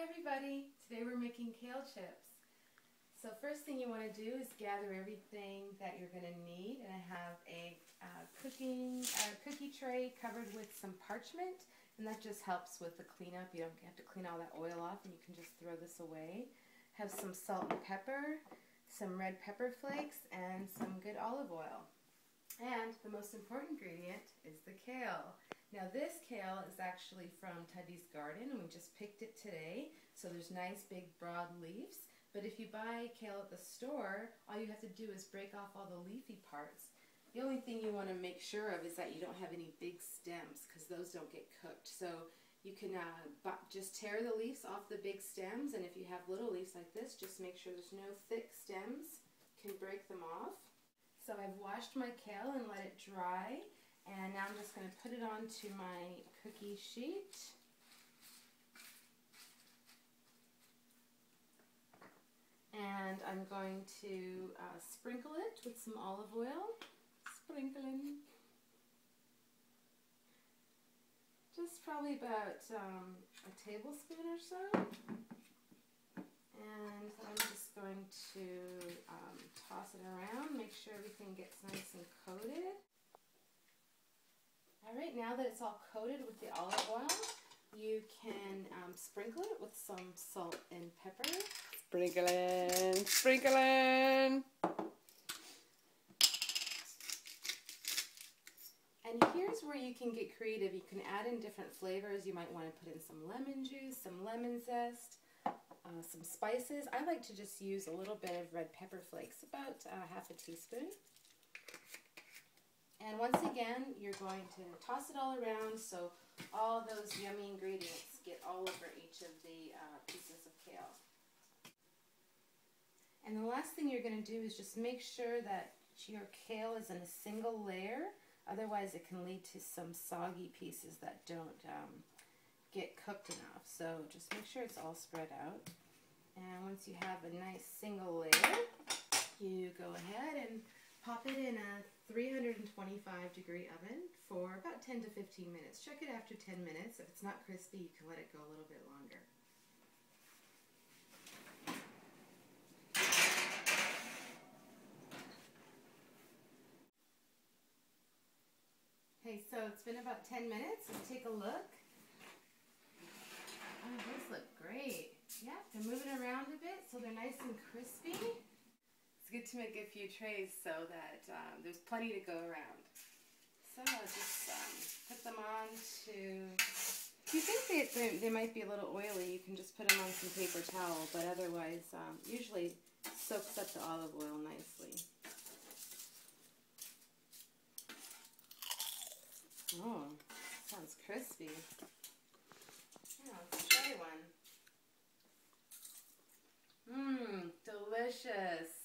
everybody! Today we're making kale chips. So first thing you want to do is gather everything that you're going to need. And I have a cookie tray covered with some parchment, and that just helps with the cleanup. You don't have to clean all that oil off, and you can just throw this away. Have some salt and pepper, some red pepper flakes, and some good olive oil. And the most important ingredient is the kale. Now this kale is actually from Teddy's garden, and we just picked it today. So there's nice big broad leaves. But if you buy kale at the store, all you have to do is break off all the leafy parts. The only thing you want to make sure of is that you don't have any big stems, because those don't get cooked. So you can just tear the leaves off the big stems, and if you have little leaves like this, just make sure there's no thick stems. You can break them off. So I've washed my kale and let it dry, and now I'm just going to put it onto my cookie sheet. And I'm going to sprinkle it with some olive oil. Sprinkling. Just probably about a tablespoon or so. And I'm just going to toss it around, make sure everything gets nice and coated. Alright, now that it's all coated with the olive oil, you can sprinkle it with some salt and pepper. Sprinkling, sprinkling. And here's where you can get creative. You can add in different flavors. You might want to put in some lemon juice, some lemon zest, some spices. I like to just use a little bit of red pepper flakes, about half a teaspoon. And once again, you're going to toss it all around so all those yummy ingredients get all over each of the pieces of kale. And the last thing you're going to do is just make sure that your kale is in a single layer. Otherwise, it can lead to some soggy pieces that don't get cooked enough. So just make sure it's all spread out. And once you have a nice single layer, you go ahead and pop it in a 325-degree oven for about 10 to 15 minutes. Check it after 10 minutes. If it's not crispy, you can let it go a little bit longer. Okay, so it's been about 10 minutes. Let's take a look. Oh, those look great. Yeah, they're moving around a bit so they're nice and crispy. It's good to make a few trays so that there's plenty to go around. So I'll just put them on to... If you think they might be a little oily, you can just put them on some paper towel, but otherwise usually soaks up the olive oil nicely. Oh, sounds crispy. Yeah, let's try one. Mmm, delicious.